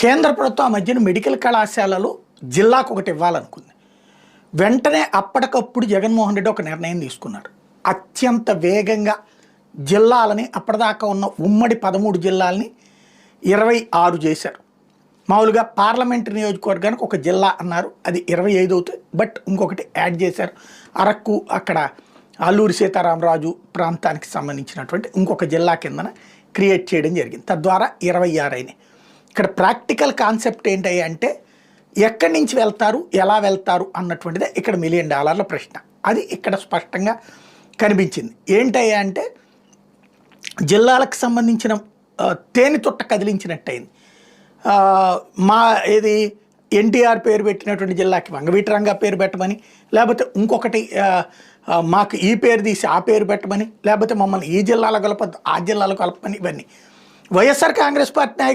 కేంద్ర ప్రభుత్వం ఆ మధ్యన మెడికల్ కళాశాలలు జిల్లాకు ఒకటి ఇవ్వాలనుకుంది. వెంటనే అప్పటికప్పుడు జగన్మోహన్ రెడ్డి ఒక నిర్ణయం తీసుకున్నారు. అత్యంత వేగంగా జిల్లాలని అప్పటిదాకా ఉన్న ఉమ్మడి 13 జిల్లాలని 26 చేశారు. మామూలుగా పార్లమెంటరీ నియోజకవర్గానికి ఒక జిల్లా అన్నారు, అది 25 అవుతుంది. బట్ ఇంకొకటి యాడ్ చేశారు. అరకు, అక్కడ అల్లూరి సీతారామరాజు ప్రాంతానికి సంబంధించినటువంటి ఇంకొక జిల్లా కిందన క్రియేట్ చేయడం జరిగింది. తద్వారా 26 అయినాయి. ఇక్కడ ప్రాక్టికల్ కాన్సెప్ట్ ఏంటి అంటే ఎక్కడి నుంచి వెళ్తారు, ఎలా వెళ్తారు అన్నటువంటిదే ఇక్కడ $1 మిలియన్ ప్రశ్న. అది ఇక్కడ స్పష్టంగా కనిపించింది. ఏంటయ్యా అంటే జిల్లాలకు సంబంధించిన తేనె తుట్ట కదిలించినట్టయింది. మా ఏది ఎన్టీఆర్ పేరు పెట్టినటువంటి జిల్లాకి వంగవీటి పేరు పెట్టమని, లేకపోతే ఇంకొకటి మాకు ఈ పేరు తీసి ఆ పేరు పెట్టమని, లేకపోతే మమ్మల్ని ఈ జిల్లాలో కలపద్దు ఆ జిల్లాలో కలపమని, ఇవన్నీ వైఎస్ఆర్ కాంగ్రెస్ పార్టీ నాయకులు